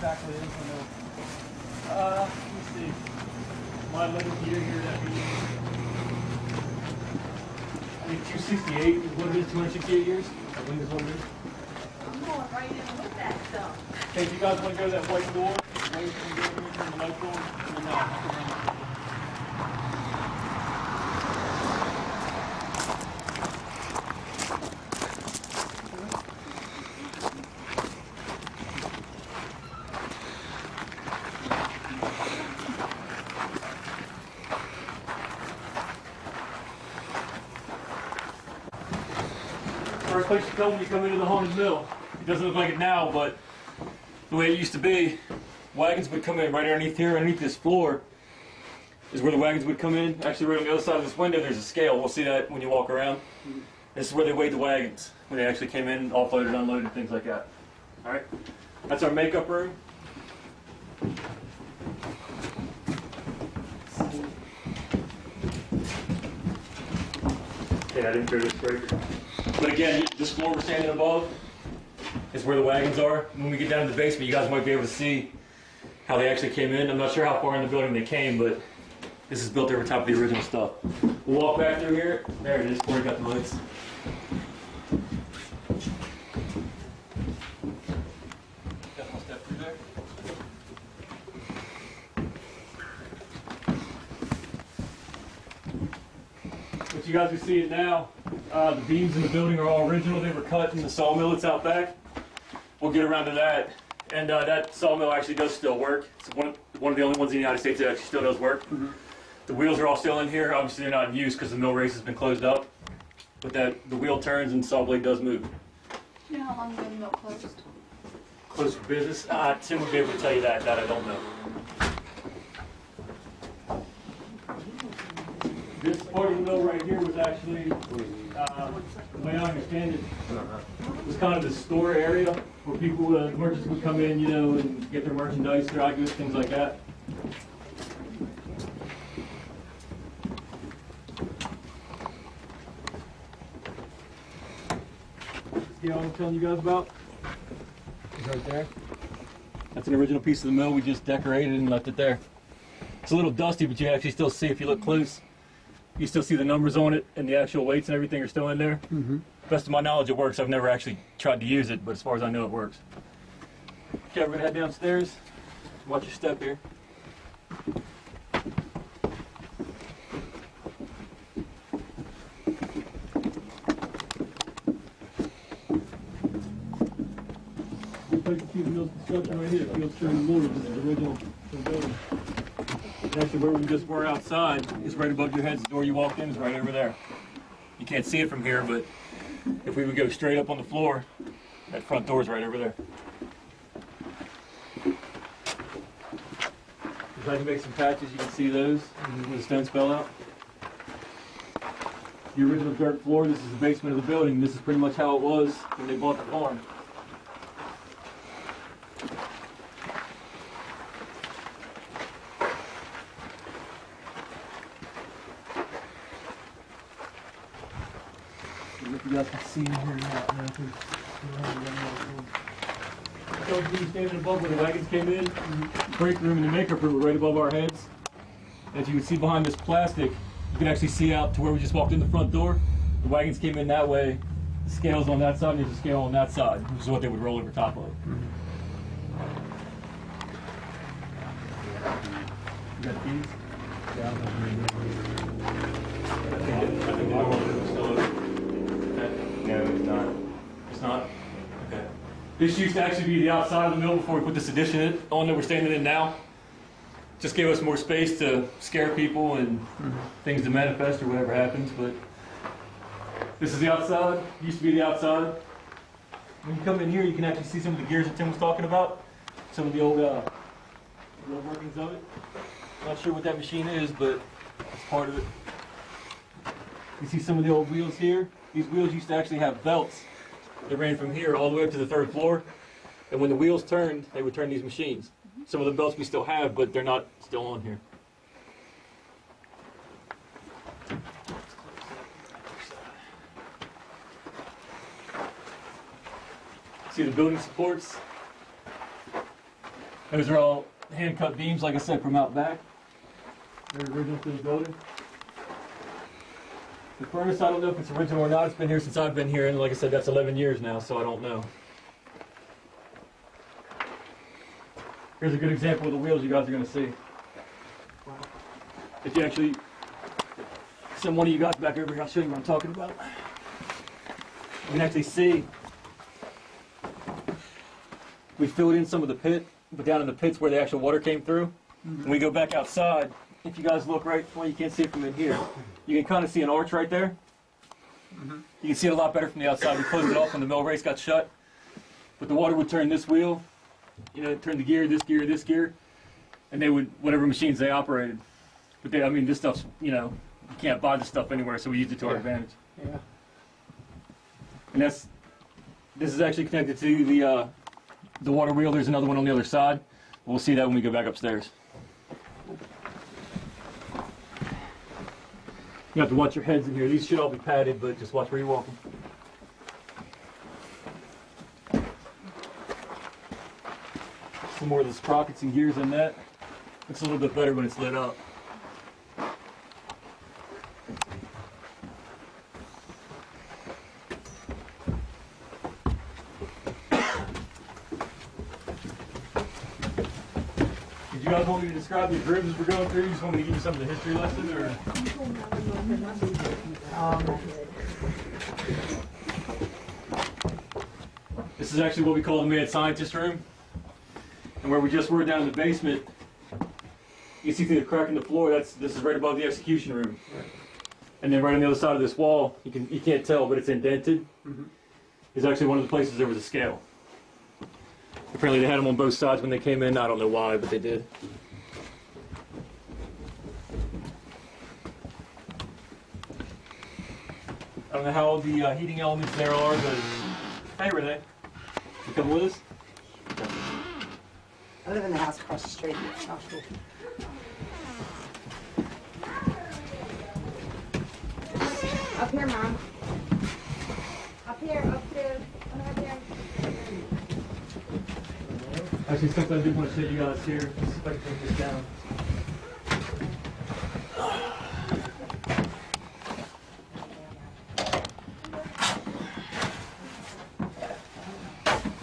exactly is. I know. Let me see. My little year here, that means I think 268 is what it is. 268 years. I think is what it is. I'm going right in with that stuff. Hey, if you guys want to go to that white door, wait for the door, turn the lights on, and then first place you come when you come into the haunted mill. It doesn't look like it now, but the way it used to be, wagons would come in right underneath here, underneath this floor is where the wagons would come in. Actually, right on the other side of this window, there's a scale. We'll see that when you walk around. This is where they weighed the wagons when they actually came in, offloaded, unloaded, things like that. All right, that's our makeup room. Yeah, I didn't throw this breaker. But again, this floor we're standing above is where the wagons are. When we get down to the basement, you guys might be able to see how they actually came in. I'm not sure how far in the building they came, but this is built over top of the original stuff. We'll walk back through here. There it is, where we got the lights. Definitely step through there. What you guys are seeing now, the beams in the building are all original. They were cut in the sawmill that's out back. We'll get around to that. And that sawmill actually does still work. It's one of the only ones in the United States that actually still does work. Mm-hmm. The wheels are all still in here. Obviously, they're not in use because the mill race has been closed up. But the wheel turns and the saw blade does move. You know how long the mill closed? Closed for business? Tim would be able to tell you that. That I don't know. This part of the mill right here was actually, the way I understand it, was kind of the store area where people, merchants would come in, you know, and get their merchandise, dry goods, things like that. See what I'm telling you guys about? It's right there. That's an original piece of the mill. We just decorated and left it there. It's a little dusty, but you actually still see if you look close. You still see the numbers on it, and the actual weights and everything are still in there. Mm-hmm. Best of my knowledge, it works. I've never actually tried to use it, but as far as I know, it works. Okay, we're gonna head downstairs. Watch your step here. This place you see the mill's construction right here. Field Stone Motors. This is the original building. Actually, where we just were outside is right above your heads. The door you walked in is right over there. You can't see it from here, but if we would go straight up on the floor, that front door is right over there. We tried to make some patches. You can see those with the stones fell out. The original dirt floor. This is the basement of the building. This is pretty much how it was when they bought the farm. You guys can see in here now. So we were standing above where the wagons came in. The break room and the makeup room were right above our heads. As you can see behind this plastic, you can actually see out to where we just walked in the front door. The wagons came in that way. The scale's on that side, and there's a scale on that side, which is what they would roll over top of. You got keys? Yeah, I think the door is still open. No, it's not. It's not? Okay. This used to actually be the outside of the mill before we put this addition on that we're standing in now. Just gave us more space to scare people and things to manifest or whatever happens, but this is the outside. It used to be the outside. When you come in here, you can actually see some of the gears that Tim was talking about. Some of the old workings of it. Not sure what that machine is, but it's part of it. You see some of the old wheels here. These wheels used to actually have belts that ran from here all the way up to the third floor. And when the wheels turned, they would turn these machines. Some of the belts we still have, but they're not still on here. See the building supports? Those are all hand-cut beams, like I said, from out back. They're original to the building. The furnace, I don't know if it's original or not. It's been here since I've been here, and like I said, that's 11 years now, so I don't know. Here's a good example of the wheels you guys are going to see. If you actually send one of you guys back over here, I'll show you what I'm talking about. You can actually see we filled in some of the pit, but down in the pits where the actual water came through. When we go back outside, if you guys look right, well, you can't see it from in here. You can kind of see an arch right there. You can see it a lot better from the outside. We closed it off when the mill race got shut. But the water would turn this wheel, you know, turn the gear, this gear, and they would, whatever machines they operated. But they, I mean, this stuff's, you know, you can't buy this stuff anywhere, so we used it to our advantage. Yeah. And this is actually connected to the water wheel. There's another one on the other side. We'll see that when we go back upstairs. You have to watch your heads in here. These should all be padded, but just watch where you're walking. Some more of the sprockets and gears in that. Looks a little bit better when it's lit up. Did you guys want me to describe the ribs as we're going through? You just want me to give you some of the history lesson, or? This is actually what we call the mad scientist room. And where we just were down in the basement, you can see through the crack in the floor, this is right above the execution room. And then right on the other side of this wall, you can't tell, but it's indented. Is actually one of the places there was a scale. Apparently they had them on both sides when they came in. I don't know why, but they did. I don't know how the heating elements there are, but hey, Renee, you coming with us? I live in the house across the street. Up here, Mom. Up here, up here. Actually, something I did want to show you guys here. Let's see if I can take this down.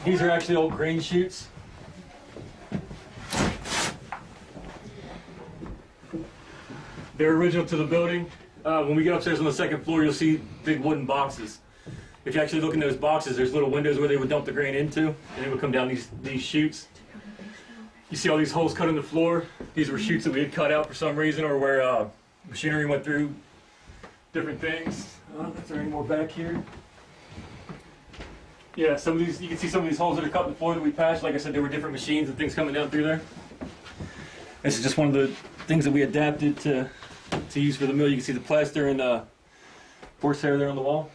These are actually old grain chutes. They're original to the building. When we get upstairs on the second floor, you'll see big wooden boxes. If you actually look in those boxes, there's little windows where they would dump the grain into, and it would come down these chutes. You see all these holes cut in the floor. These were chutes that we had cut out for some reason, or where machinery went through different things. Is there any more back here? Yeah, some of these, you can see some of these holes that are cut in the floor that we patched. Like I said, there were different machines and things coming down through there. This is just one of the things that we adapted to use for the mill. You can see the plaster and horsehair there on the wall.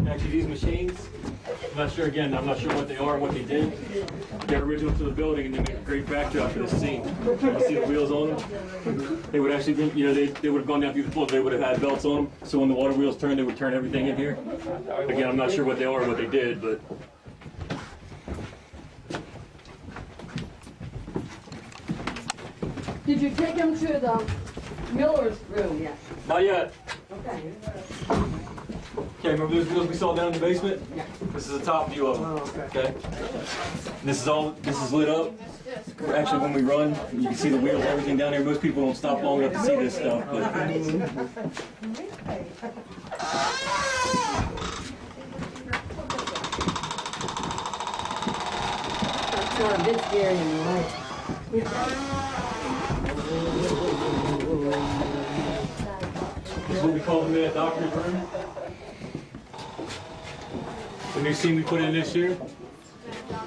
Actually, these machines, I'm not sure what they are and what they did. They're original to the building, and they make a great backdrop for this scene. You see the wheels on them? They would actually, they would have gone down through the floor. They would have had belts on them. So when the water wheels turned, they would turn everything in here. Again, I'm not sure what they are or what they did, but. Did you take him to the miller's room yet? Not yet. Okay. Okay, remember those wheels we saw down in the basement? Yeah. This is the top view of them. Oh, Okay. This is lit up. Actually, when we run, you can see the wheels, everything down there. Most people don't stop long enough to see this stuff, but That's not a bit scary in the light. this is what we call the doctor's room. The new scene we put in this year.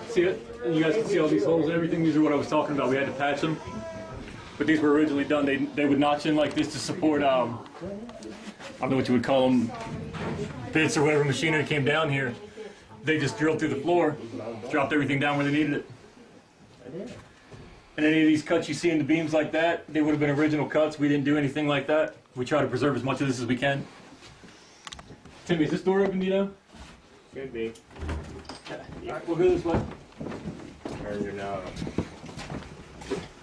See it? And you guys can see all these holes and everything. These are what I was talking about. We had to patch them. But these were originally done. They would notch in like this to support, I don't know what you would call them, bits or whatever machinery came down here. They just drilled through the floor, dropped everything down where they needed it. And any of these cuts you see in the beams like that, they would have been original cuts. We didn't do anything like that. We try to preserve as much of this as we can. Timmy, is this door open, do you know? Could be. All right, we'll go this way. Turn your knob.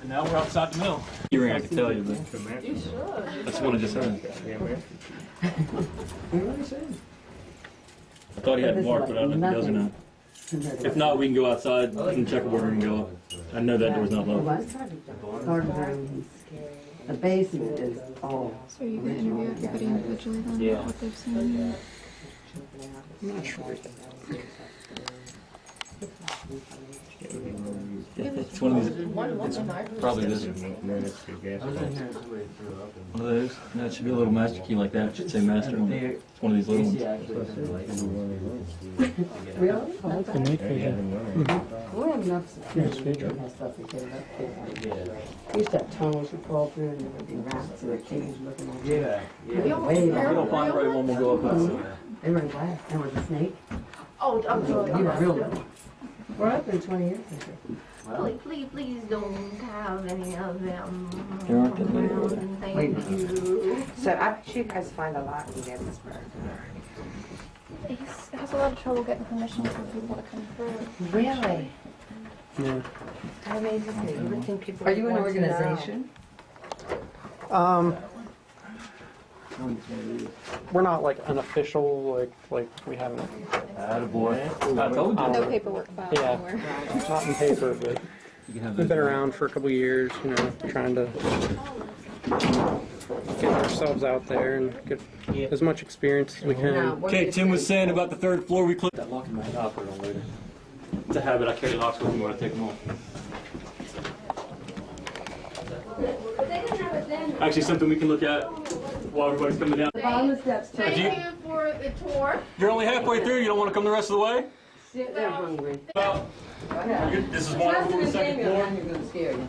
And now we're outside the mill. Earring, I can tell you, but You should. that's what I just said. Yeah, man. I thought he had marked, but I don't know if he does or not. If not, we can go outside and the checkerboard and go up. I know that door's not locked. The basement is all. So you can interview everybody individually then, Yeah. what they've seen. I'm not sure. It's one of these. It's probably this. No, that's your gas pump. One of those. No, it should be a little master key like that. It should say master on it. It's one of these little ones. Really? I like the night vision. We have enough security and stuff to get it up there. We used to have tunnels you crawl through and there would be rats in the cages looking at you. Way We back. don't find the right one, we'll go up outside. They were in glass. There was a snake. Oh, I'm You were real little. We're up in 20 years. I think. Please don't have any of them There aren't that many. around. Thank you. So I bet you guys find a lot in Gettysburg. He has a lot of trouble getting permission for people to come through. Really? Yeah. That amazes me. You would think people Are you would an want to know. organization? We're not like unofficial, like we haven't, Attaboy. I told you. No paperwork filed Yeah. anywhere. not in paper, but You can have we've been those. around for a couple of years, you know, trying to get ourselves out there and get as much experience as we Now, can. what Okay, do you Tim was think? saying about the third floor, we clicked that lock in my head. I'll put it on later. It's a habit, I carry locks with me when I take them off. Actually, something we can look at while everybody's coming down. The bottom of the steps, too. If you- Thank you for the tour. You're only halfway through, you don't want to come the rest of the way? Sit there hungry. Well, this is one That's over the the second thing, floor. I'm going to scare you.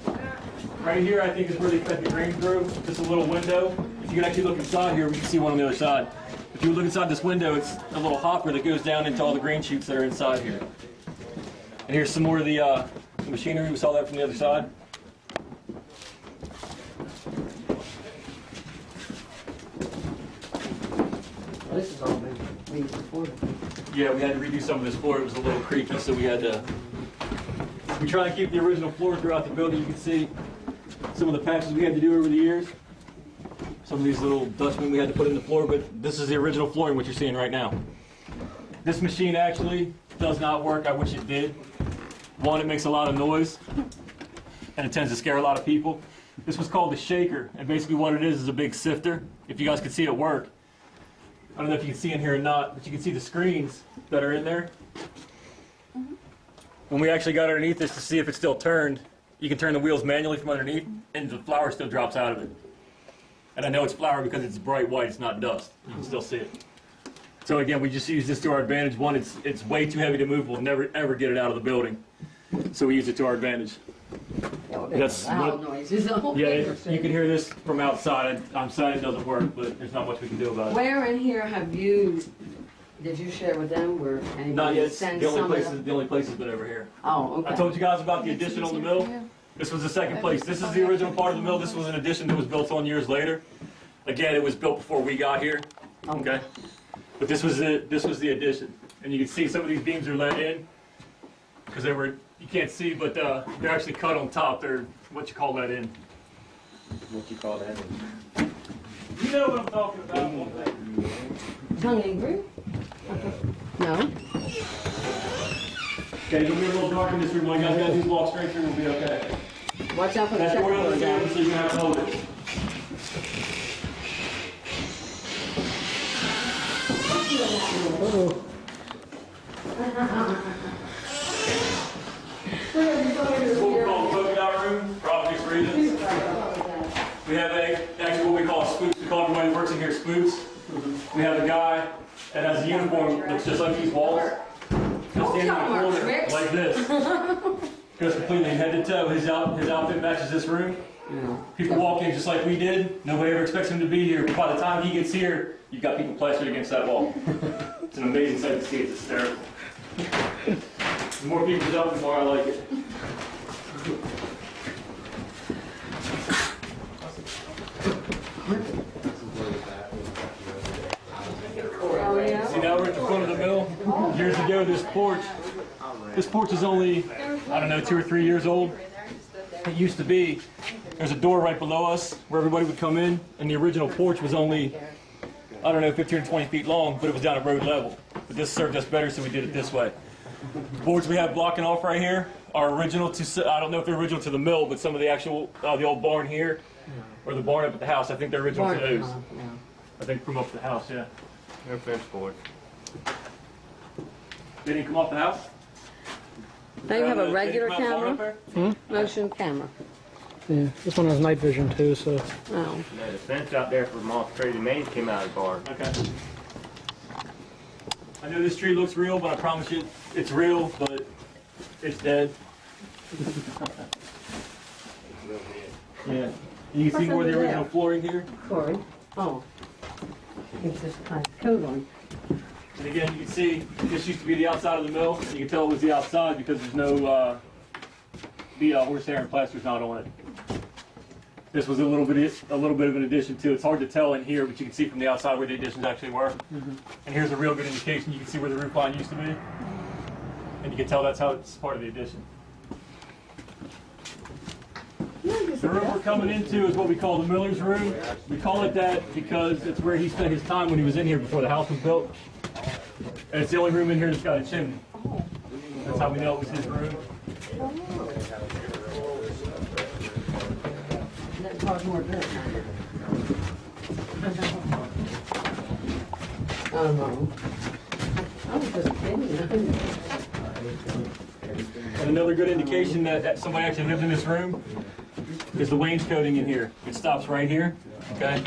Right here, I think is where they fed the grain through. Just a little window. If you can actually look inside here, we can see one on the other side. If you look inside this window, it's a little hopper that goes down into all the grain chutes that are inside here. And here's some more of the machinery. We saw that from the other side. Well, this has all been read before. Yeah, we had to redo some of this floor. It was a little creaky, so we had to. We try and keep the original floor throughout the building. You can see some of the patches we had to do over the years. Some of these little Dutchmen we had to put in the floor, but this is the original flooring, what you're seeing right now. This machine actually does not work. I wish it did. One, it makes a lot of noise, and it tends to scare a lot of people. This was called the shaker, and basically what it is a big sifter. If you guys could see it work. I don't know if you can see in here or not, but you can see the screens that are in there. When we actually got underneath this to see if it still turned, you can turn the wheels manually from underneath, and the flour still drops out of it. And I know it's flour because it's bright white, it's not dust. You can still see it. So again, we just use this to our advantage. One, it's way too heavy to move. We'll never, ever get it out of the building. So we use it to our advantage. That's Loud what- noises. Yeah, you can hear this from outside. I'm saying it doesn't work, but there's not much we can do about it. Where in here have you, did you share with them where Not anybody yet. send The only some place of is the only place has been over here. Oh, okay. I told you guys about the addition on the mill. This was the second place. This is the original part of the mill. This was an addition that was built on years later. Again, it was built before we got here. Okay, but this was it. This was the addition, and you can see some of these beams are let in because they were. You can't see, but they're actually cut on top. They're what you call that in. What you call that? You know what I'm talking about. Tongue angry? No? Okay, it'll be a little dark in this room. All you guys gotta do is walk straight through. We'll be okay. Watch out for the That's where we're checkerboard, going, guys. so you're gonna have to hold it. This is what we call the cookout room for obvious reasons. We have actually what we call spooks. We call everybody that works in here spooks. We have a guy that has a uniform that's just like these walls. He'll stand in the corner like this. Goes completely head to toe. His outfit matches this room. People walk in just like we did. Nobody ever expects him to be here. But by the time he gets here, you've got people plastered against that wall. It's an amazing sight to see. It's hysterical. The more people jump, the more I like it. Now we're at the front of the mill. Years ago, this porch is only, I don't know, 2 or 3 years old. It used to be, there's a door right below us where everybody would come in, and the original porch was only, I don't know, 15 or 20 feet long, but it was down at road level. But this served us better, so we did it this way. The boards we have blocking off right here are original to, I don't know if they're original to the mill, but some of the actual, the old barn here, or the barn up at the house, I think they're original to those. I think from up at the house, yeah. No fence board. They didn't come off the house? Now you have a They regular didn't come out the barn camera? up Motion camera. Yeah, this one has night vision too, so. Oh. No, the fence out there for Moss Trading Main came out of the barn. there? Okay. I know this tree looks real, but I promise you, it's real, but it's dead. Yeah. You can see more of the original flooring here. Corey? Oh. It's just kind of coat on. And again, you can see this used to be the outside of the mill. And you can tell it was the outside because there's no horsehair and plaster's not on it. This was a little bit of an addition too. It's hard to tell in here, but you can see from the outside where the additions actually were. And here's a real good indication. You can see where the roof line used to be, and you can tell that's how it's part of the addition. The room we're coming into is what we call the miller's room. We call it that because it's where he spent his time when he was in here before the house was built. And it's the only room in here that's got a chimney. That's how we know it was his room. That caused more dirt. Oh, no. I was just kidding. And another good indication that somebody actually lived in this room is the wainscoting in here. It stops right here, okay?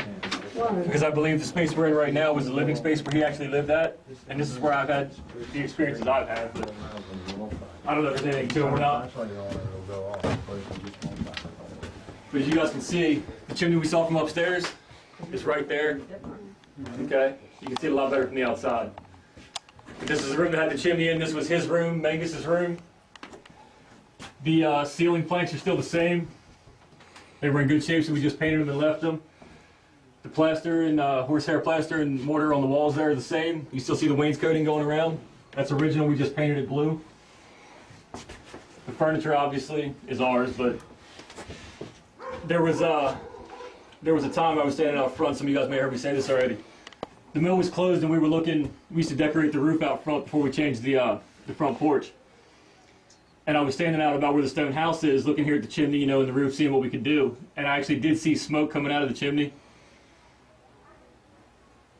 Because I believe the space we're in right now was the living space where he actually lived at. And this is where I've had the experiences I've had. But I don't know if there's anything to it or not. But as you guys can see, the chimney we saw from upstairs is right there. Okay? You can see it a lot better from the outside. But this is the room that had the chimney in. This was his room, Mangus's room. The ceiling planks are still the same. They were in good shape, so we just painted them and left them. The plaster and horsehair plaster and mortar on the walls there are the same. You still see the wainscoting going around. That's original, we just painted it blue. The furniture obviously is ours, but there was a time I was standing out front. Some of you guys may have heard me say this already. The mill was closed and we used to decorate the roof out front before we changed the front porch. And I was standing out about where the stone house is, looking here at the chimney, you know, and the roof, seeing what we could do. And I actually did see smoke coming out of the chimney.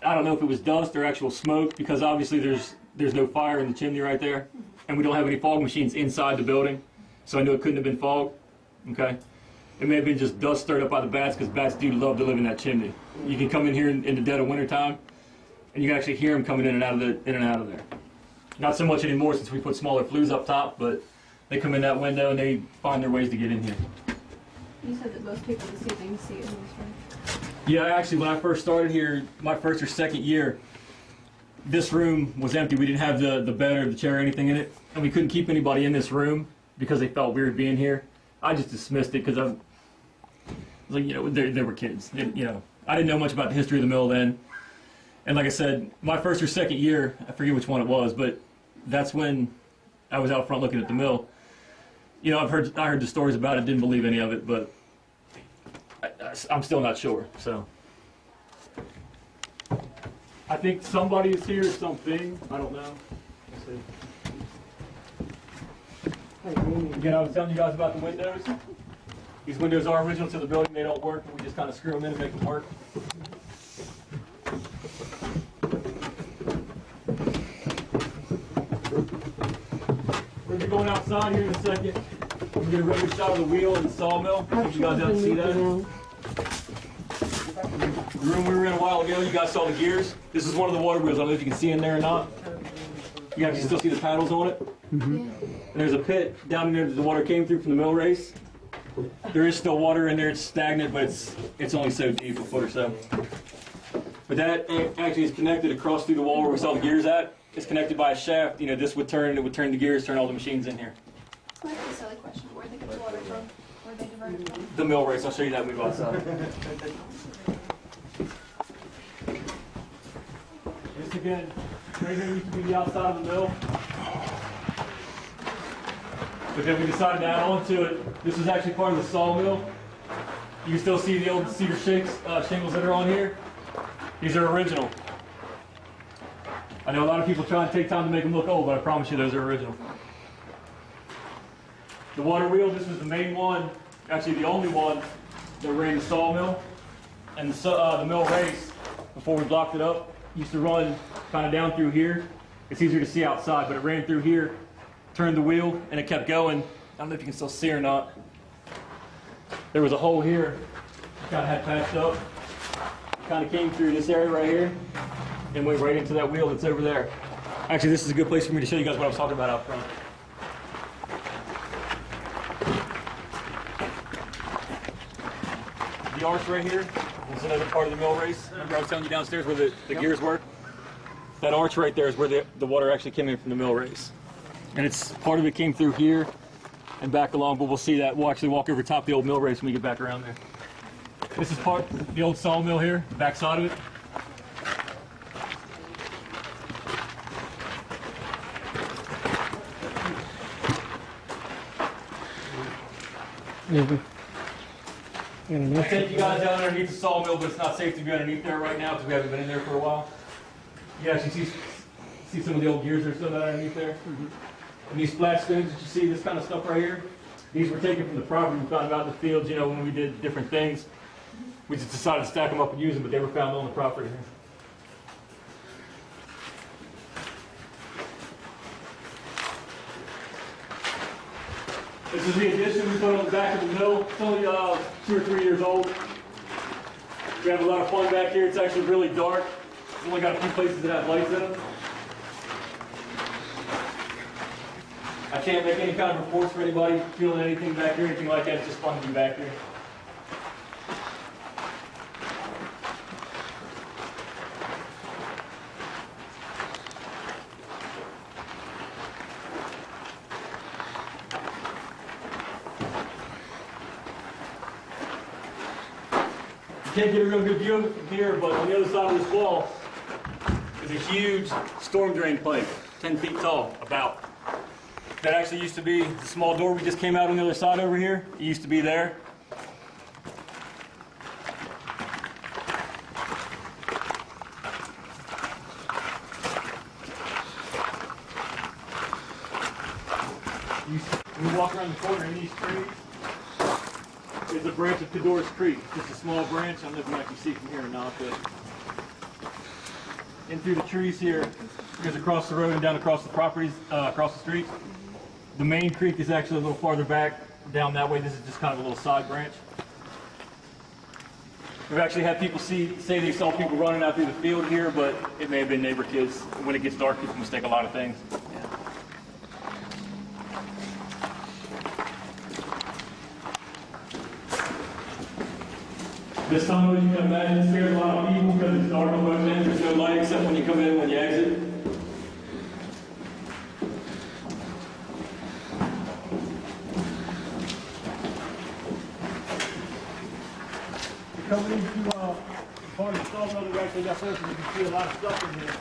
I don't know if it was dust or actual smoke, because obviously there's no fire in the chimney right there. And we don't have any fog machines inside the building. So I knew it couldn't have been fog. Okay? It may have been just dust stirred up by the bats, because bats do love to live in that chimney. You can come in here in the dead of winter time, and you can actually hear them coming in and out of there. Not so much anymore since we put smaller flues up top, but they come in that window and they find their ways to get in here. You said that most people this evening see it in this room. Yeah, actually, when I first started here, my first or second year, this room was empty. We didn't have the bed or the chair or anything in it, and we couldn't keep anybody in this room because they felt weird being here. I just dismissed it because I was like, you know, they were kids. You know, I didn't know much about the history of the mill then. And like I said, my first or second year, I forget which one it was, but that's when I was out front looking at the mill. You know, I heard the stories about it, didn't believe any of it, but I'm still not sure. So I think somebody is here, something. I don't know. Let's see. Again, I was telling you guys about the windows. These windows are original to the building. They don't work, but we just kind of screw them in and make them work. We're going to be going outside here in a second. We're going to get a really good shot of the wheel and the sawmill. So you guys out to see that. The room we were in a while ago, you guys saw the gears. This is one of the water wheels. I don't know if you can see in there or not. You can still see the paddles on it. And there's a pit down in there that the water came through from the mill race. There is still water in there. It's stagnant, but it's only so deep, a foot or so. But that actually is connected across through the wall where we saw the gears at. It's connected by a shaft. You know, this would turn, it would turn the gears, turn all the machines in here. That's a silly question. Where'd they get the water from? Where'd they divert it from? The mill race. I'll show you that when we go outside. This again Right here used to be the outside of the mill. But then we decided to add on to it. This is actually part of the sawmill. You can still see the old cedar shingles that are on here. These are original. I know a lot of people try and take time to make them look old, but I promise you those are original. The water wheel, this was the main one, actually the only one that ran the sawmill. And the mill race, before we blocked it up, used to run kind of down through here. It's easier to see outside, but it ran through here, turned the wheel, and it kept going. I don't know if you can still see or not. There was a hole here, kind of had patched up. Kind of came through this area right here, and went right into that wheel that's over there. Actually, this is a good place for me to show you guys what I was talking about out front. The arch right here is another part of the mill race. Remember I was telling you downstairs where the gears were? That arch right there is where the water actually came in from the mill race. And it's part of it came through here and back along, but we'll see that. We'll actually walk over top the old mill race when we get back around there. This is part of the old sawmill here, the back side of it. I take you guys down underneath the sawmill, but it's not safe to be underneath there right now because we haven't been in there for a while. You actually see some of the old gears that are still down underneath there. And these flat stones that you see, this kind of stuff right here, these were taken from the property. We found them out in the fields, you know, when we did different things. We just decided to stack them up and use them, but they were found on the property here. This is the addition we put on the back of the mill. It's only 2 or 3 years old. We have a lot of fun back here. It's actually really dark. It's only got a few places that have lights in them. I can't make any kind of reports for anybody feeling anything back here, anything like that. It's just fun to be back here. Can't get a real good view of it from here, but on the other side of this wall is a huge storm drain pipe, 10 feet tall, about. That actually used to be the small door we just came out on the other side over here. It used to be there. When we walk around the corner in these trees, is a branch of Cador's Creek. Just a small branch. I don't know if you can actually see from here or not, but in through the trees here, goes across the road and down across the properties, across the street. The main creek is actually a little farther back down that way. This is just kind of a little side branch. We've actually had people say they saw people running out through the field here, but it may have been neighbor kids. When it gets dark, people mistake a lot of things. This tunnel, you can imagine, scares a lot of people because it's dark on both ends. There's no light except when you come in, when you exit. Coming into part of the sawmill that we actually got first, and you can see a lot of stuff in here.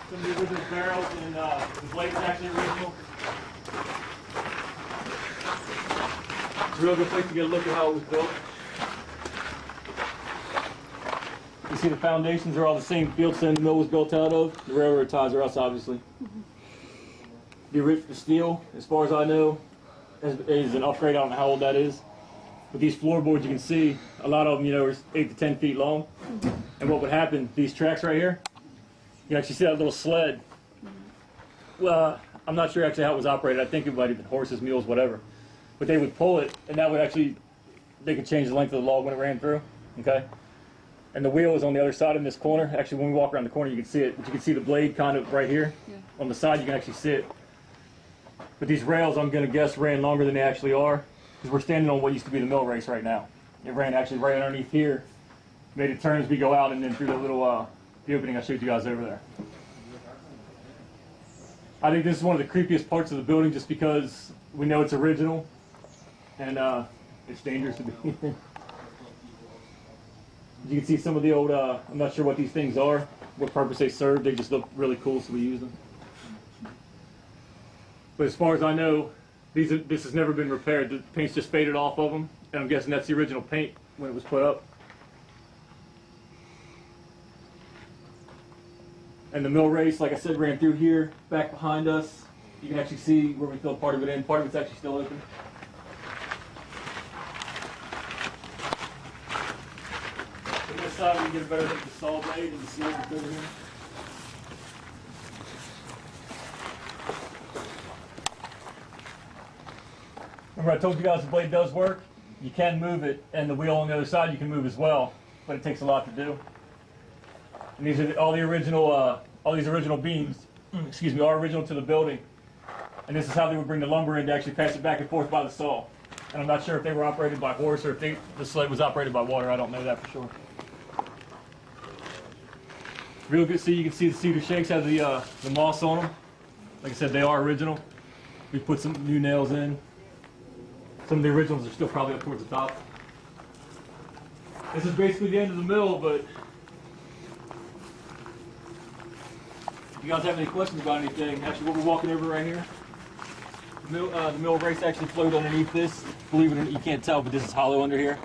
Some of the original barrels and the blades actually original. It's a real good place to get a look at how it was built. You see the foundations are all the same field stone the mill was built out of. The railroad ties are us, obviously. The steel, as far as I know, is an upgrade. I don't know how old that is. But these floorboards, you can see, a lot of them, you know, are 8 to 10 feet long. And what would happen, these tracks right here, you actually see that little sled. Well, I'm not sure actually how it was operated. I think it might have been horses, mules, whatever. But they would pull it, and that would actually, they could change the length of the log when it ran through, okay? And the wheel is on the other side in this corner. Actually, when we walk around the corner, you can see it. But you can see the blade kind of right here. Yeah. On the side, you can actually see it. But these rails, I'm going to guess, ran longer than they actually are. Because we're standing on what used to be the mill race right now. It ran actually right underneath here. Made a turn as we go out and then through the little the opening I showed you guys over there. I think this is one of the creepiest parts of the building just because we know it's original. And it's dangerous to be here. You can see some of the old, I'm not sure what these things are. what purpose they serve. They just look really cool, so we use them. But as far as I know, this has never been repaired. The paint's just faded off of them, and I'm guessing that's the original paint when it was put up. And the mill race, like I said, ran through here, back behind us. You can actually see where we filled part of it in. Part of it's actually still open. On this side, we can get a better look at the saw blade and the seal that's over here. Remember I told you guys the blade does work? You can move it, and the wheel on the other side you can move as well, but it takes a lot to do. And these are all these original beams, excuse me, are original to the building. And this is how they would bring the lumber in to actually pass it back and forth by the saw. And I'm not sure if they were operated by horse or if the sled was operated by water. I don't know that for sure. Real good. See, you can see the cedar shakes have the moss on them. Like I said, they are original. We put some new nails in. Some of the originals are still probably up towards the top. This is basically the end of the mill, but if you guys have any questions about anything, actually what we're walking over right here, the mill race actually flowed underneath this. Believe it or not, you can't tell, but this is hollow under here.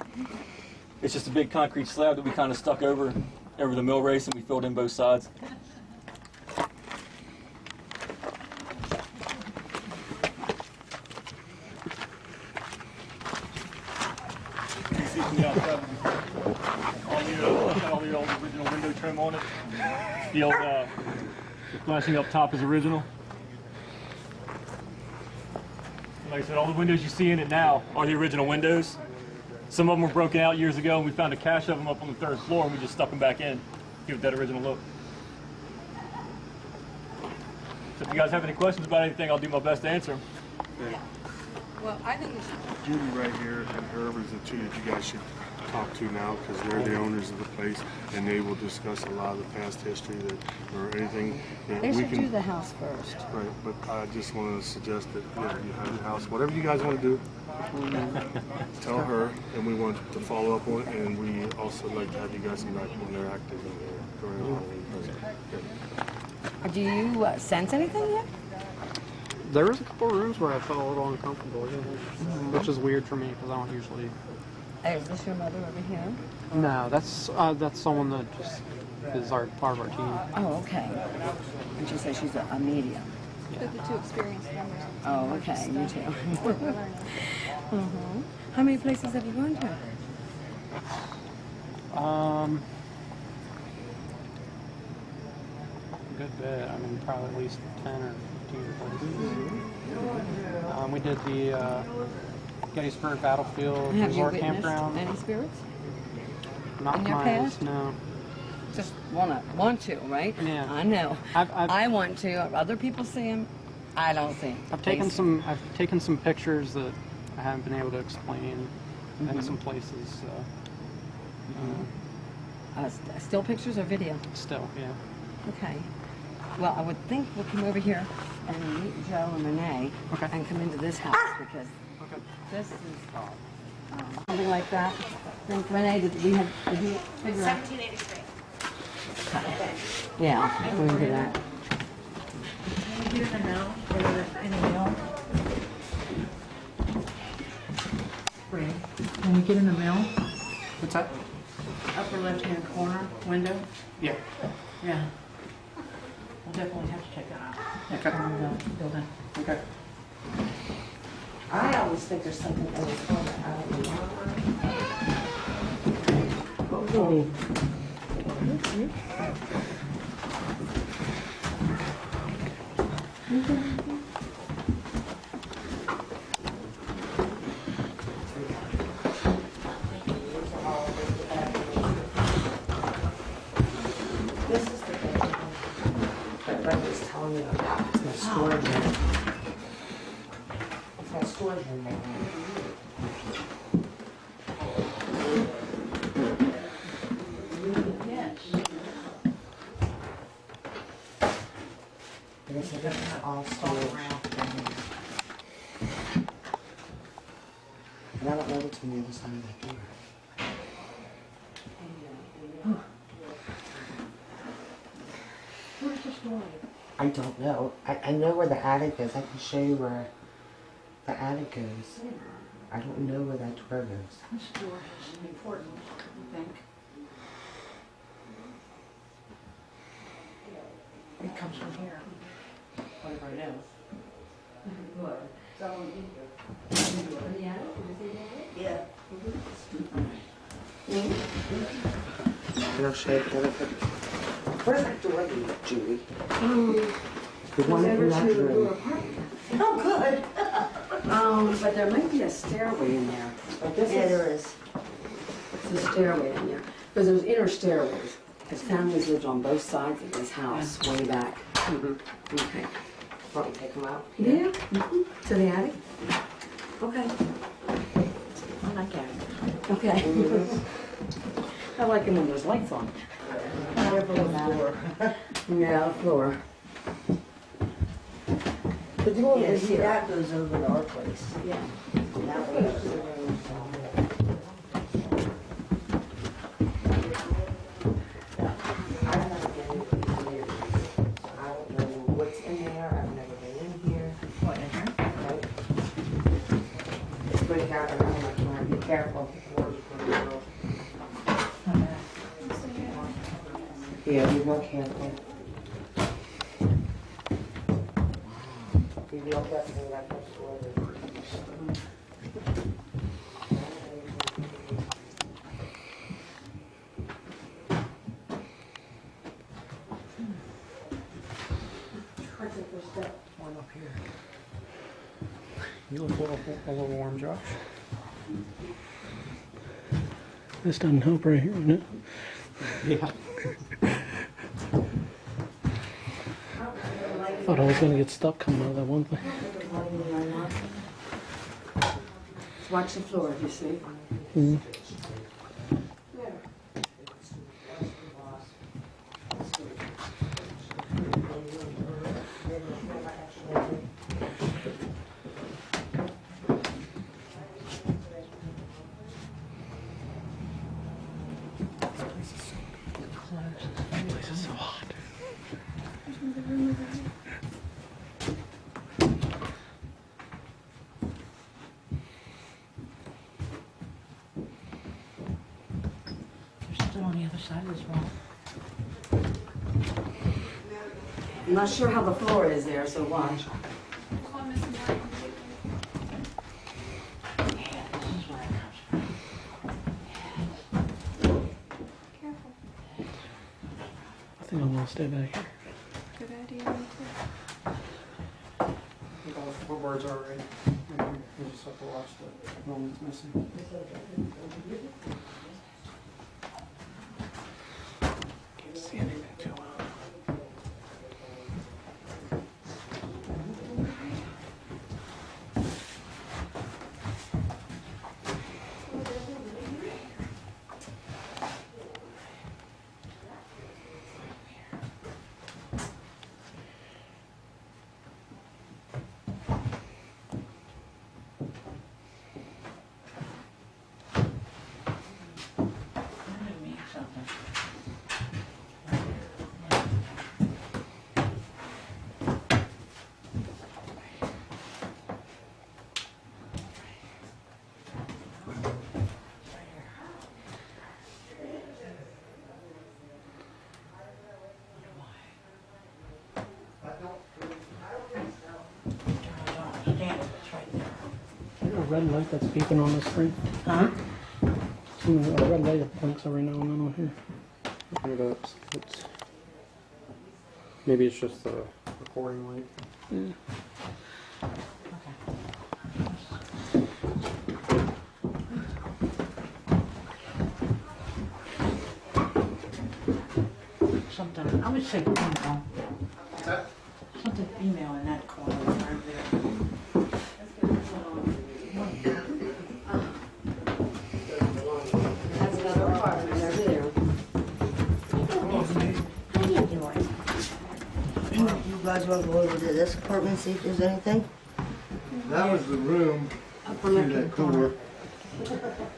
It's just a big concrete slab that we kind of stuck over the mill race, and we filled in both sides. You can see from the outside, all the old original window trim on it. The old flashing up top is original. Like I said, all the windows you see in it now are the original windows. Some of them were broken out years ago, and we found a cache of them up on the 3rd floor, and we just stuck them back in, give it that original look. So if you guys have any questions about anything, I'll do my best to answer them. Well, I think it's Judy right here and Herb is the two that you guys should talk to now because they're the owners of the place and they will discuss a lot of the past history or anything that They we should can do the house first. Right, but I just want to suggest that you have your house, whatever you guys want to do, tell her, and we want to follow up on it, and we also like to have you guys come back when they're active in there during Halloween. Do you sense anything yet? There was a couple rooms where I felt a little uncomfortable, which is weird for me because I don't usually. Hey, is this your mother over here? No, that's someone that just is part of our team. Oh, okay. And she says she's a medium. the two experienced members. Oh, okay, you too. How many places have you gone to? A good bit. I mean, probably at least 10 or 15 places. We did the Gettysburg Battlefield Have you Resort witnessed Campground. any spirits? Not in your mine, past? no. Just want to, right? Yeah. I know. I've I want to. Other people see them. I don't see them. I've taken some pictures that I haven't been able to explain in some places. Still pictures or video? Still, yeah. Okay. Well, I would think we'll come over here and meet Joe and Renee and come into this house because this is something like that. Then Renee, did you figure out? 1783. Yeah, we can do that. Can you get in the middle? In the middle? Can you get in the middle? What's that? Upper left-hand corner window? Yeah. Yeah. We'll definitely have to check that out. Next Okay. time we go building. Okay. I always think there's something that was on the This is the thing that Brenda was telling me about. It's got storage in it. It's got storage in there. They said this is all storage. And I don't know what's on the other side of that door. don't know. I know where the attic is. I can show you where the attic goes. I don't know where that door goes. This door is important, I think. It comes from here, whatever it is. What? Yeah. And I'll show you the other picture. Where's that door lead, Julie? The one in that room. Oh, good. But there might be a stairway in there. But this Yeah, is, there is. there's a stairway in there. Because there's inner stairways. His families lived on both sides of this house, way back. Okay. Want me to take them out? Yeah? To the attic? Okay. I like attic. Okay. I like it when there's lights on. Careful of the floor. Yeah, the floor. The door Yeah, is see, here. that goes over to our place. Yeah. That way is the room. I've never been in here. I don't know what's in there. I've never been in here. What, in here? Nope. It's pretty out there. I'm not trying to be careful. Yeah, be real careful. Be real careful like this door. One up here. You look a little warm, Josh. This doesn't help right here, doesn't it? Yeah. Thought I was gonna get stuck coming out of that one thing. Watch the floor, if you see. Mm. This is so hot. They're still on the other side of this wall. I'm not sure how the floor is there, so watch. I think I'm gonna stay back here. Good idea. Four boards already. We just have to watch the one that's missing. Can't see anything too well. Is there a red light that's beeping on this thing? Huh? A red light that blinks every now and then on here. Maybe it's just the recording light. Yeah. Something, I would say email. Something email in that corner right there. That's another apartment over there. How you doing? You guys want to go over to this apartment, see if there's anything? That was the room Up on that corner.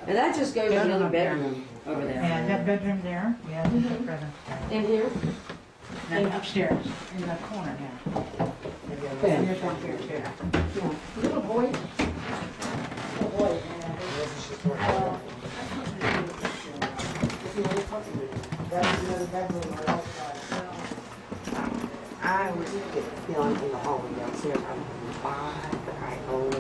And that just goes into the bedroom over there. Yeah, that bedroom there, yeah, there's a present. In here? And then upstairs, in the corner now. Ben. There's one here too. Yeah. Little boy. Little boy. I always get the feeling in the hallway downstairs, I'm why, but I always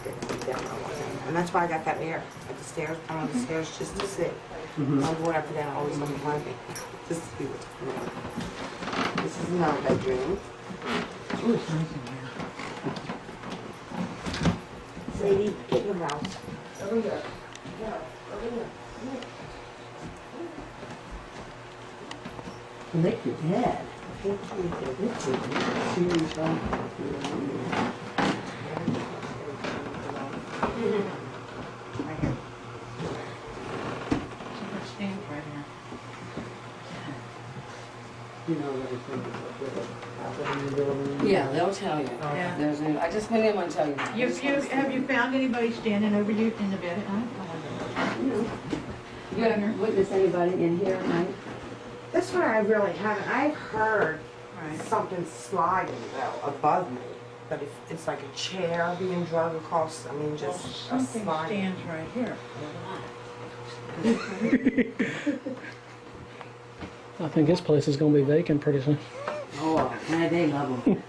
get down on one end. And that's why I got that mirror at the stairs, I'm on the stairs just to sit. I'm going up and down, always looking behind me, just to see what's going on. This is another bedroom. Ooh, it's nice in here. Sadie, get in the house. Over here. Yeah, over here. Lick your head. Right here. So it stands right here. Yeah, they'll tell you. Yeah. There's no, I just went in and tell you. Have you found anybody standing over you in the bed at night? You haven't witnessed anybody in here at night? This one I really haven't. I've heard Right. something sliding though above me, but it's like a chair being dragged across. I mean, Well, just a something sliding. stands right here. I think this place is going to be vacant pretty soon. Oh, yeah, they love them.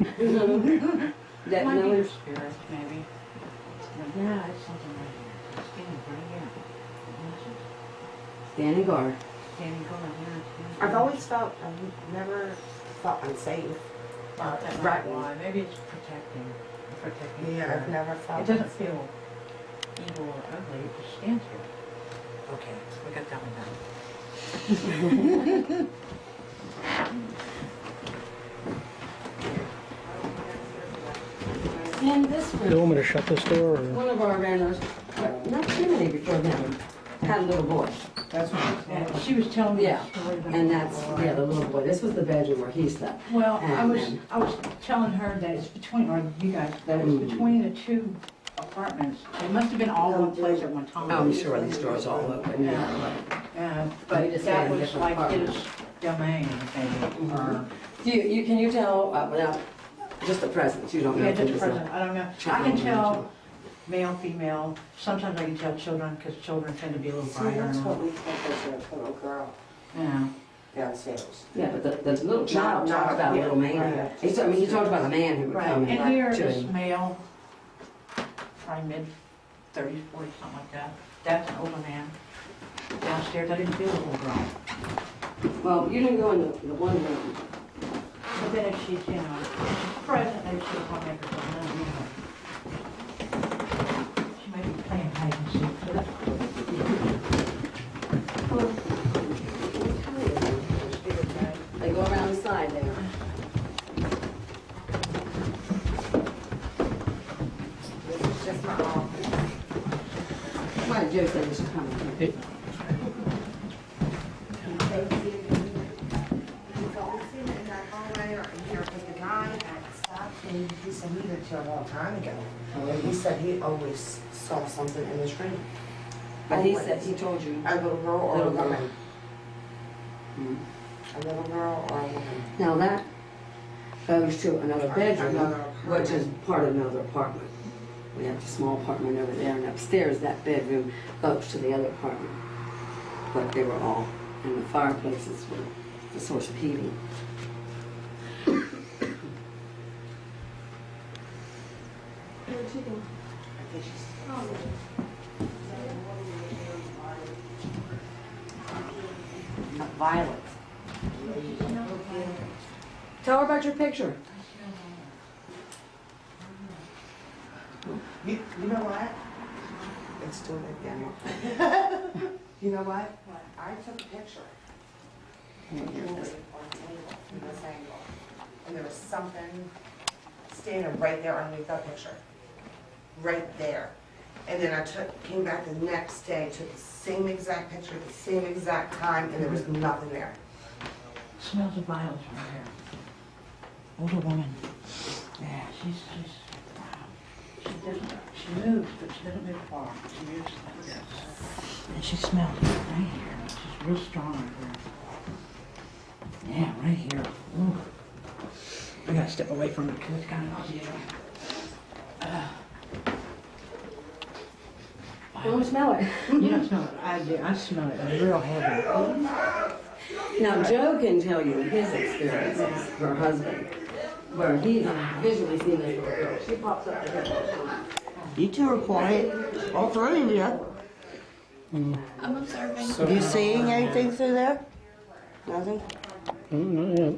That Might be no your one's spirit, maybe. Yeah, it's something right here. It's standing right here. standing guard. Standing guard here. I've always felt, I've never felt unsafe. Well, that might Right. be why. Maybe it's protecting. Yeah, I've never It felt. doesn't feel evil or ugly, it just stands here. Okay, we got that one done. And this Do you room, want me to shut this door? Or? one of our renters, not too many before them, had a little boy. That's what she was telling me Yeah, the story about and the that's, boy. yeah, the little boy. This was the bedroom where he slept. Well, And- I was telling her that it's between, or you guys, that it's between the two apartments. They must have been all one place at one time. I'm sure these doors all open, yeah. We But just that had a was different like apartment. his domain, maybe, or, Can you tell, without, just the presence, you don't know. yeah, if it just was a- present, I don't know. I child can or tell male, female, sometimes I can tell children, because children tend to be a little See, brighter. that's and what all. we think is a little girl Yeah. downstairs. Yeah, but the little child Not- talked about a yeah, little man. right. He talked about a man who would Right, come and in here to is him. male, probably mid-30s, 40s, something like that. That's an older man. Downstairs, I didn't feel a little girl. Well, you didn't go in the one room. But then if she's, you know, if she's present, maybe she'll come in or something, you know. She might be playing hide and seek, so that's cool. They go around the side there. This is just my office. Why did Joe say we should come in? He's always seen it in that hallway or in here with the guy at the stop, and he said he lived here a long time ago. And he said he always saw something in this room. But he Always. said, he told you. A little girl or a Little girl. woman. Hmm. A little girl or a woman. Now that goes to another bedroom, Another which is apartment. part of another apartment. We have a small apartment over there, and upstairs, that bedroom goes to the other apartment. But they were all, and the fireplaces were the source of heating. Violets. Tell her about your picture. You know what? It's doing it again. You know what? I took a picture. On the table, from this angle. And there was something standing right there underneath that picture. Right there. And then I came back the next day, took the same exact picture at the same exact time, and there was nothing there. Smells of violets right here. Older woman. Yeah, she's, wow. She moves, but she doesn't move far. She moves like this. And she smells it right here. She's real strong right here. Yeah, right here. Ooh. I gotta step away from it because it's kind of noisy. You want to smell it? You don't smell it. I do. I smell it. It's real heavy. Now, Joe can tell you his experiences, her husband, where he's visually seen this little girl. She pops up to him all the time. You two are quiet, all three of you. I'm observing. You seeing anything through there? Nothing? Not yet.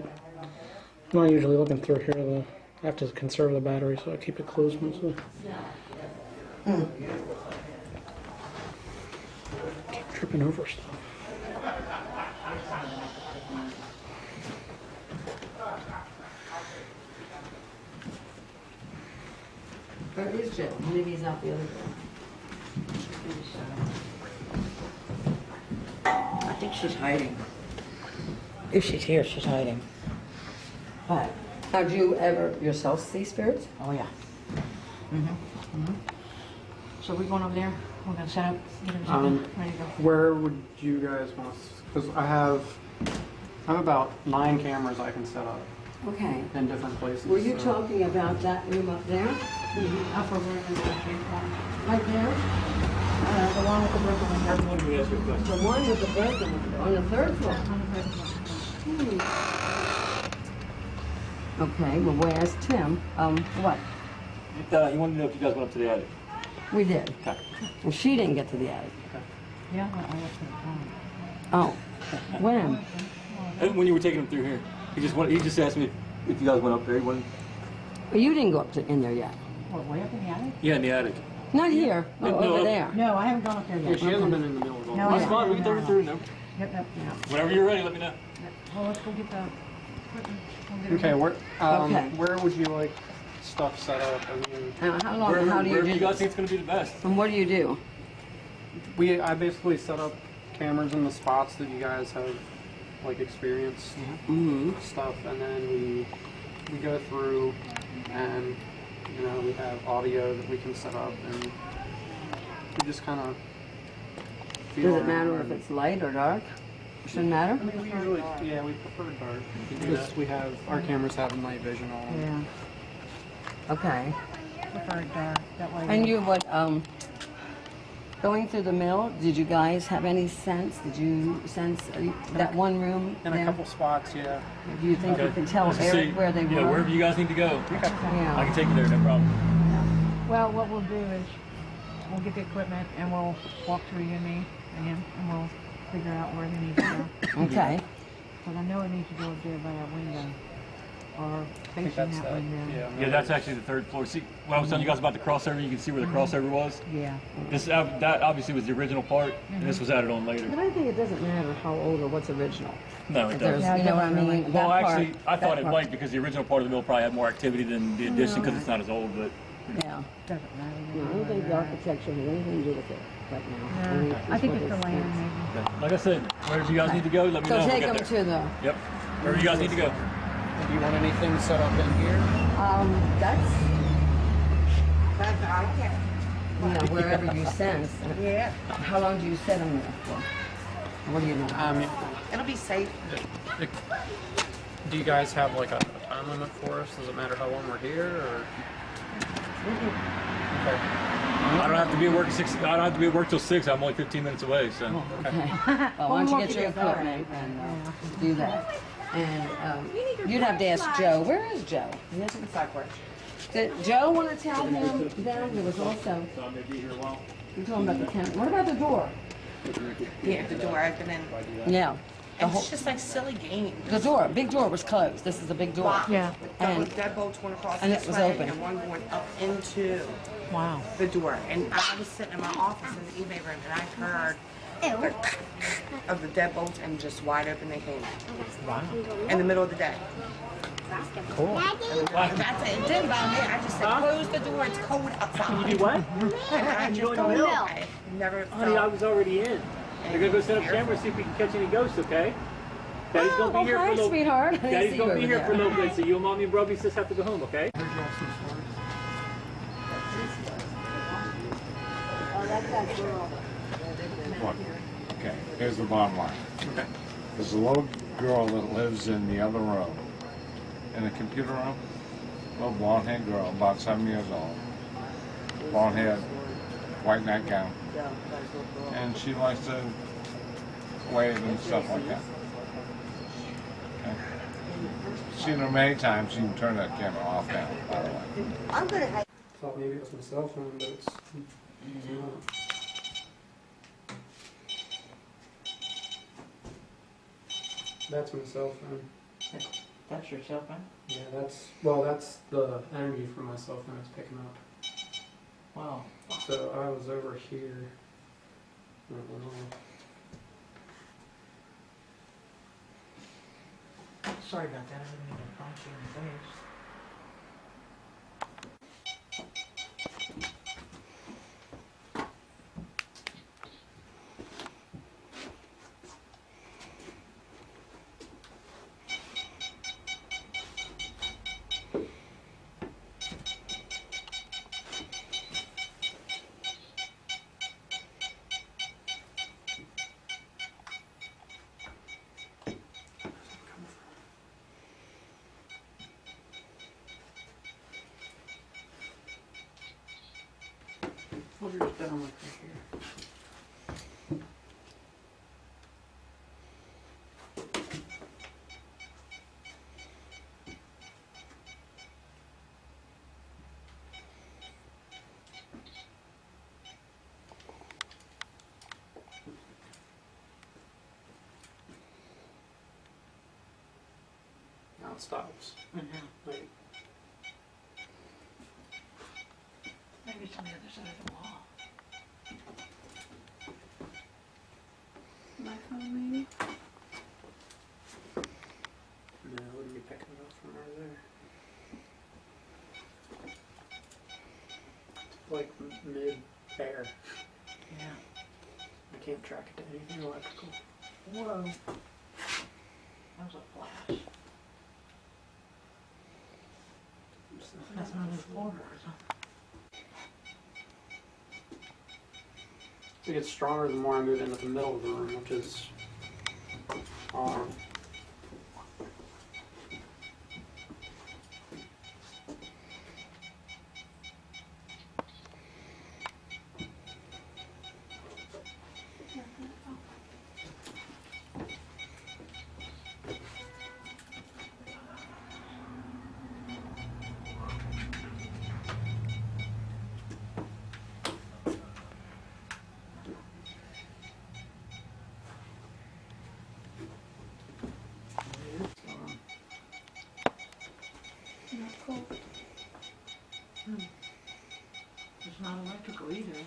I'm not usually looking through here. I have to conserve the battery, so I keep it closed mostly. Keep tripping over stuff. Where is Joe? Maybe he's out the other door. I think she's hiding. If she's here, she's hiding. But, Now, do you ever yourself see spirits? oh yeah. So we're going over there. We're gonna set up, get everything ready to go. Where would you guys want us? Because I have about 9 cameras I can set up Okay. in different places. Were you so- talking about that room up there? Upper room and the Right there? the one with the broken window. Let me ask you a question. The one with the broken window on the third floor. Okay, well, we asked Tim, what? You wanted to know if you guys went up to the attic. We did. Okay. Well, she didn't get to the attic. Yeah, I left it. Oh, when? When you were taking him through here, he just asked me if you guys went up there. He wanted, Well, you didn't go up in there yet. What, way up in the attic? yeah, in the attic. Not here. No, over no. there. No, I haven't gone up there Yeah, yet. she hasn't been in the middle of all No, this. That's fine. We can take her through. No. Yep, yep. Whenever you're ready, let me know. Well, let's go get the equipment. We'll get it Okay, Okay. where would you like stuff set up? I mean, How long? Wherever, How do you wherever do you guys this? think it's going to be the best. And what do you do? I basically set up cameras in the spots that you guys have like experienced stuff, and then we go through, and we have audio that we can set up, and we just kind of. Does it matter if it's light or dark? Shouldn't matter. We usually, yeah, we prefer dark because we have our cameras have night vision on. Yeah, Okay. prefer dark. That way. And you would, going through the mill, did you guys have any sense? Did you sense that one room In there? a couple spots, yeah. Do you think you can tell Let's just Eric see, where they were? Yeah, wherever you guys need to go. I Yeah. can take you there, no problem. Well, what we'll do is we'll get the equipment and we'll walk through you and me and him and we'll figure out where they need to go. Okay. But I know it needs to go up there by that window or I think facing that's that window. Yeah, that's actually the third floor. See, when I was telling you guys about the crossover, you can see where the crossover was. Yeah. That obviously was the original part, and this was added on later. But I think it doesn't matter how old or what's original. No, it If there's, doesn't. you know what I mean? Well, That actually, part- I thought that it part. might because the original part of the mill probably had more activity than the addition because it's not as old. But Yeah. Doesn't matter. No, I don't think the architecture has anything to do with it right now. No, I think what it's the it land stands. maybe. like I said, wherever you guys need to go, let me know. So We'll take get them there. to the, Yep. Wherever you guys need to go. Do you want anything set up in here? that's, That's, I don't care. wherever you sense. Yeah. How long do you set them there for? What do you know? It'll be safe. Do you guys have like a time limit for us? Does it matter how long we're here, or? Okay. I don't have to be at work at 6. I don't have to be at work till 6. I'm only 15 minutes away. So. Okay. Well, why don't you get your equipment and do that? And you'd have to ask Joe. Where is Joe? This is the side porch. Did Joe want to tell him then? There was also, So I may be here a while. you told him about the tenant. What about the door? Yeah, the door open and Yeah. The whole, it's just like silly games. the door, big door was closed. This is a big door. Yeah. And- The deadbolts went across and this it was way open. and one going up into Wow. the door. And I was sitting in my office in the eBay room and I heard of the deadbolts and just wide open they came. Wow. In the middle of the day. Cool. That's it. It didn't bother me. I just said, close the door. It's cold outside. You do what? And I just don't know. I never Honey, I felt. was already in. They're gonna go set up cameras, see if we can catch any ghosts, okay? Daddy's gonna be here for a hi, little. sweetheart. I Daddy's see you gonna over be here there. for a little bit, so you and mommy and Brubby just have to go home, okay? Okay, here's the bottom line. Okay. There's a little girl that lives in the other room, in the computer room. Little blonde-haired girl, about 7 years old. Blonde hair, white nightgown. And she likes to wave and stuff like that. Okay. Seen her many times. You can turn that camera off now, by the way. I'm gonna. Thought maybe it was my cell phone, but it's not. That's my cell phone. That's your cell phone? Yeah, that's the energy from my cell phone it's picking up. Wow. So I was over here. I don't know. Sorry about that, I didn't mean to punch you in the face. What are you down with right here? Now it stops. Like, Maybe it's on the other side of the wall. My phone, maybe? no, it wouldn't be picking it up from over there. It's like mid-air. Yeah. I can't track it to anything electrical. Whoa. That was a flash. That's not his order, is it? It gets stronger the more I move into the middle of the room, which is odd. Not cool. It's not electrical either, is it?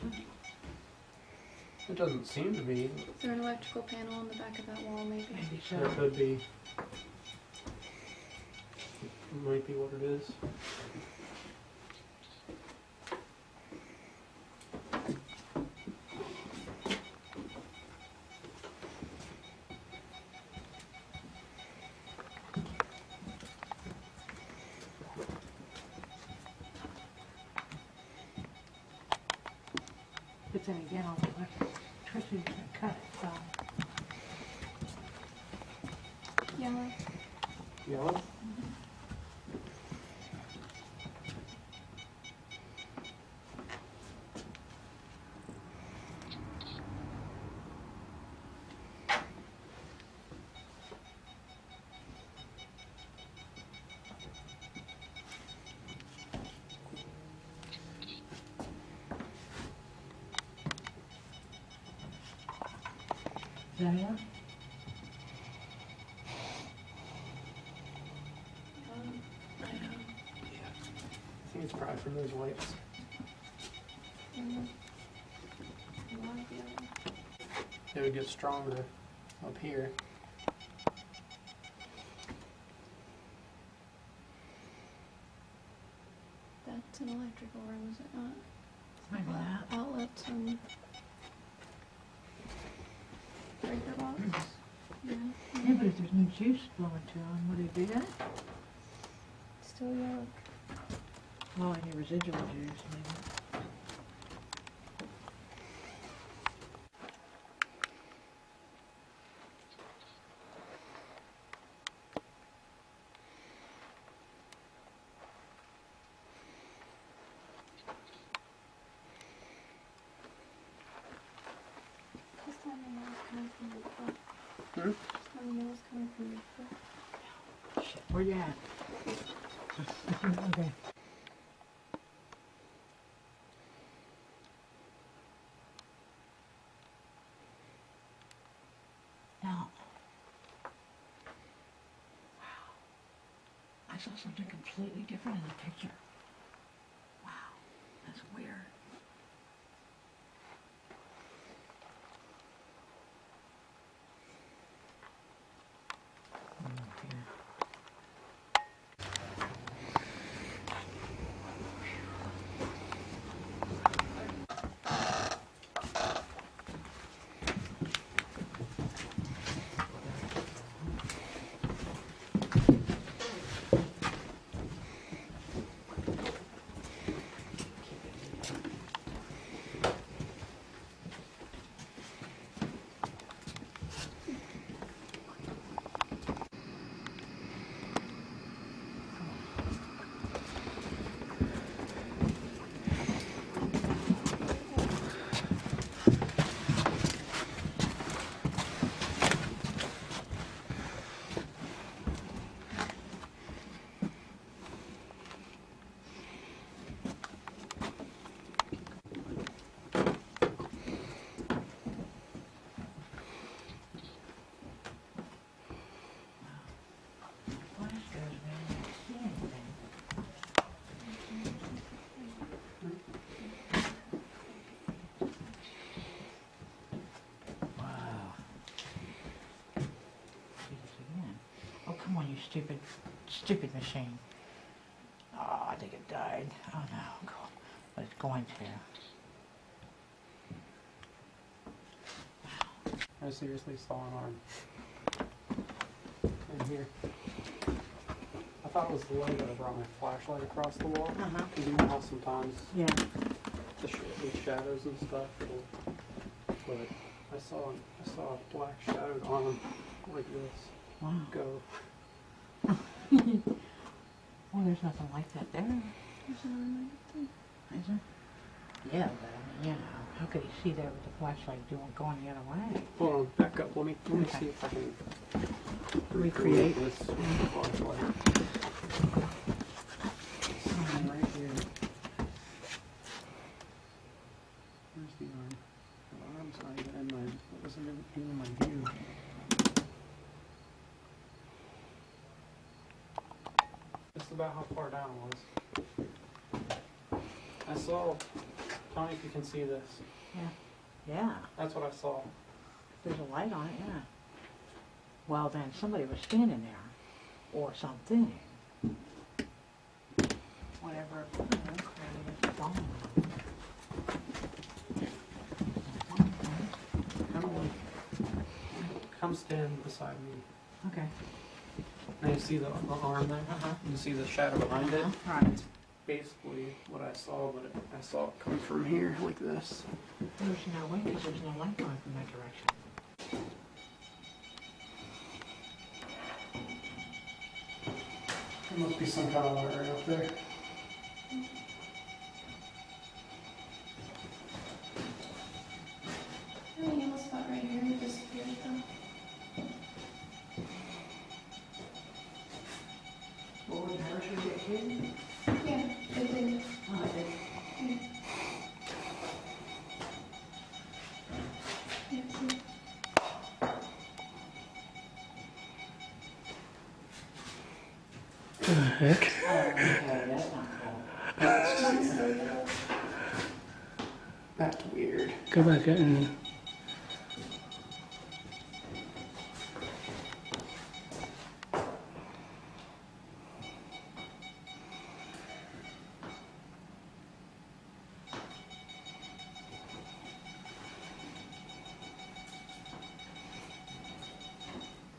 It doesn't seem to be. Is there an electrical panel on the back of that wall, maybe? Maybe There so. could be. Might be what it is. But then again, all the electricity's gonna cut it, so. Yellow. Yellow? Is that it? I think it's probably from those lights. It would get stronger up here. That's an electrical room, is it not? Maybe that. Outlets and breaker box. Yeah. Yeah, but if there's no juice flowing to them, would it do that? Still yellow. Oh, any residual juice, maybe. Shit, where you at? Okay. Now, wow, I saw something completely different in the picture. Wow, that's weird. Come on, you stupid machine. Oh, I think it died. Oh no, God. But it's going to. I seriously saw an arm. In here. I thought it was the way that I brought my flashlight across the wall. Because you know how sometimes the shadows and stuff, but I saw a black shadowed arm like this. Wow. Go. Well, there's nothing like that there. Is there? Yeah, but I mean, you know, how could he see that with the flashlight going the other way? Hold on, back up. Let me see if I can recreate this flashlight. Right here. Where's the arm? The arm's not even in my. It wasn't even in my view. Just about how far down it was. I saw. Tell me if you can see this. Yeah. Yeah. That's what I saw. There's a light on it, yeah. Well, then somebody was standing there. Or something. Whatever. Come stand beside me. Okay. Now you see the arm there? You see the shadow behind it? Right. It's basically what I saw, but I saw it come from here like this. There's no way, because there's no light going from that direction. There must be some kind of light right up there. Really almost got right here and disappeared though. What would the parachute get hit? Yeah, it did. Oh, it did. Yeah, see. What the heck? Okay, that's not cool. That's weird. Go back in.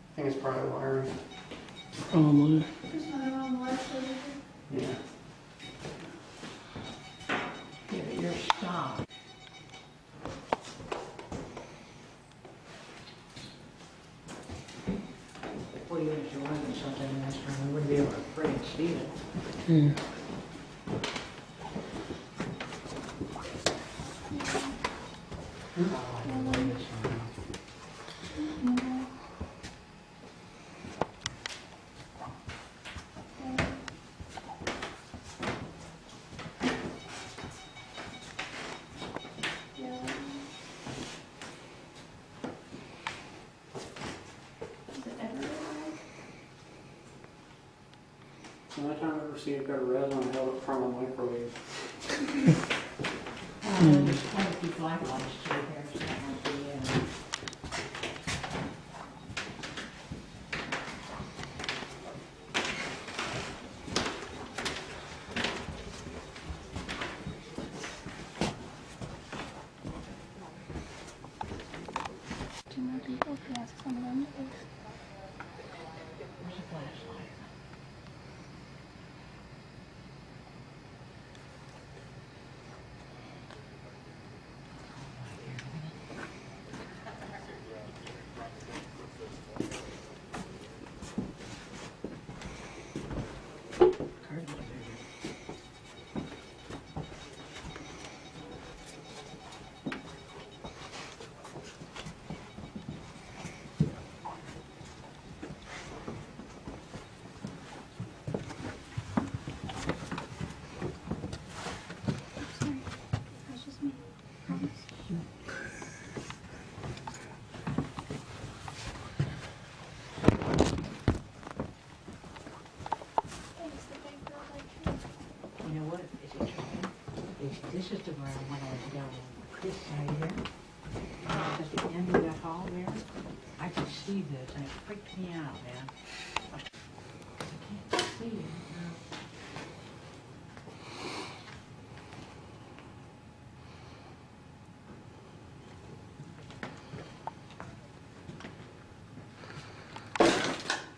I think it's probably wiring. Probably. There's nothing wrong with the lights over here. Yeah. Yeah, but you're stopped. Well, even if you're running something in this room, we wouldn't be able to freaking see it. Yeah. ever seen a good red one held up from a microwave. There's quite a few black ones too here, so that might be, Do more people could ask some of them. there's a flashlight. Sorry, that's just me. Promise. Thanks, the big girl like you. You know what is interesting? This is the where when I was down on this side here. At the end of that hall there, I could see this and it freaked me out, man. I can't see it.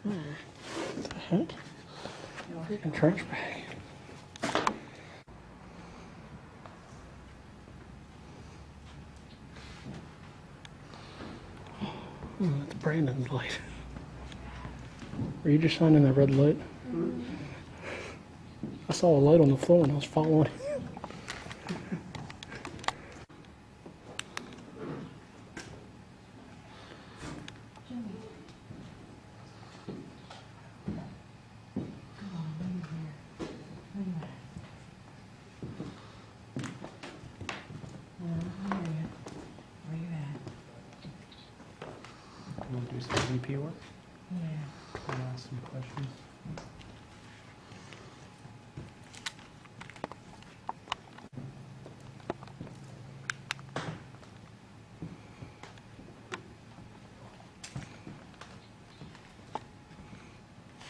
What the heck? A trash bag. Oh, that's Brandon's light. Were you just shining that red light? I saw a light on the floor and I was following it. Where you at? You want to do some VP work? Yeah. I'll ask some questions.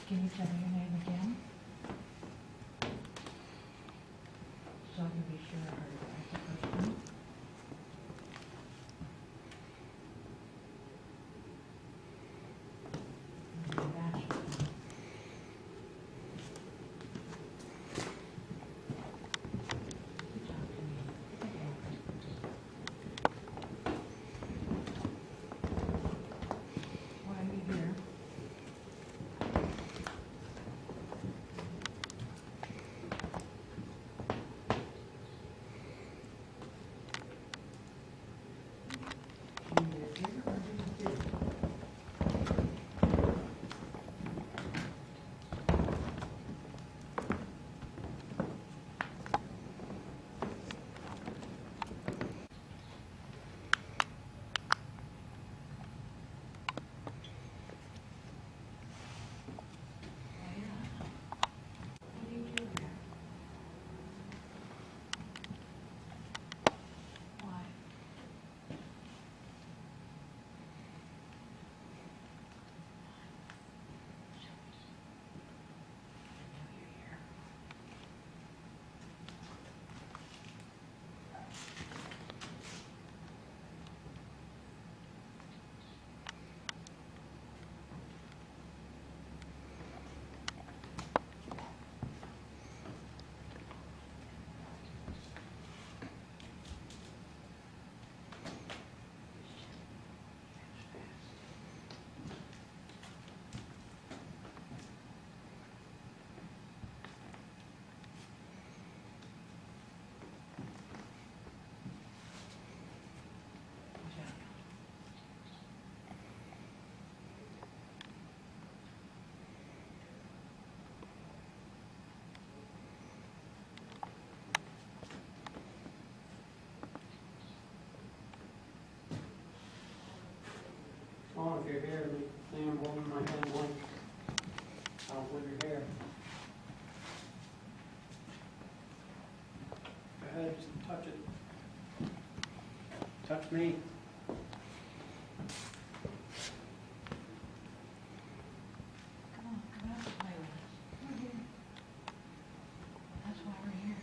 Can you tell me your name again? So I can be sure I heard it right the first time. Why are you here? Oh, if you're here, the thing I'm holding my hand blank. I'll hold your hair. just touch it. Touch me. Come on, come out and play with us. We're here. That's why we're here.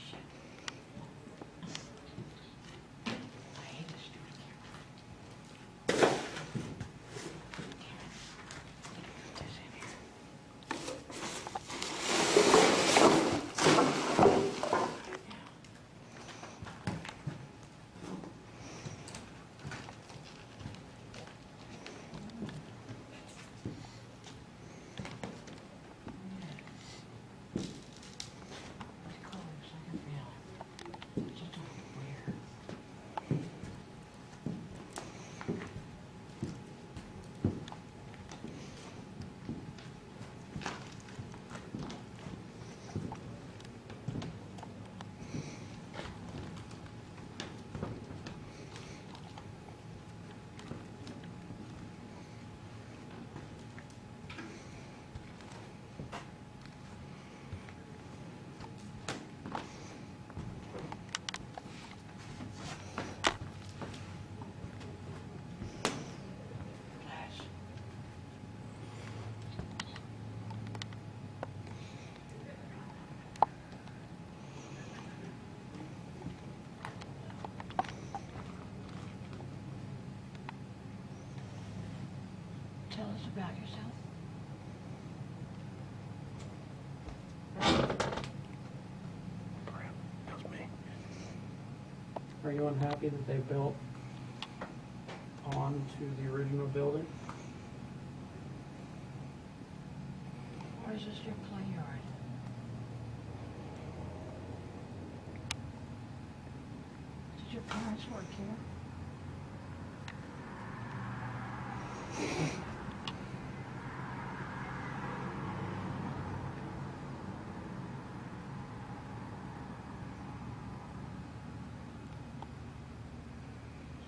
Shit. I hate this stupid camera. Put this in here. It's close, I can feel it. It's just a little weird. Flash. Tell us about yourself. Are you unhappy that they built onto the original building? Or is this your play yard? Did your parents work here?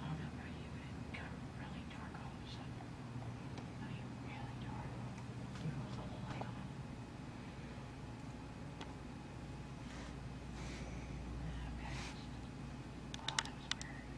I don't know about you, but it got really dark all of a sudden. I mean, really dark. Even with a little light on. Okay. Wow, that was weird.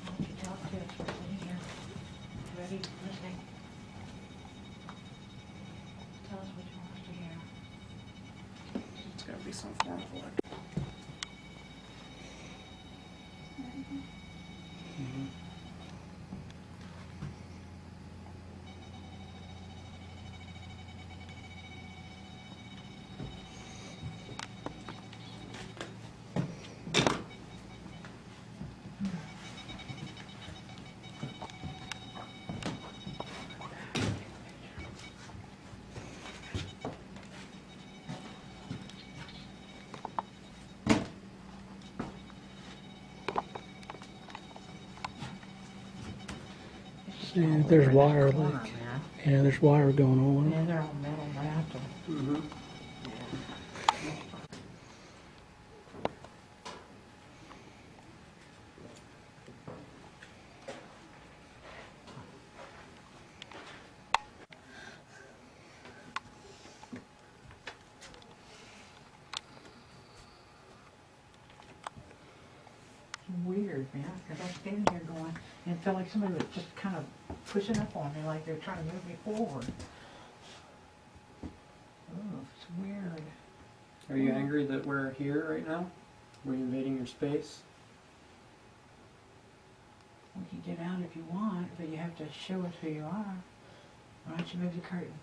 Why don't you talk to us? We're sitting here, ready, listening. Tell us what you want us to hear. It's gotta be some form of electric. Yeah, there's wire corner, leak. man. Yeah, there's wire going on. Yeah, they're all metal wrapped. Mm-hmm. Weird, man, because I'm standing here going, and it felt like somebody was just kind of pushing up on me, like they're trying to move me forward. Oh, it's weird. Are you angry that we're here right now? We're invading your space? We can get out if you want, but you have to show us who you are. Why don't you move the curtain?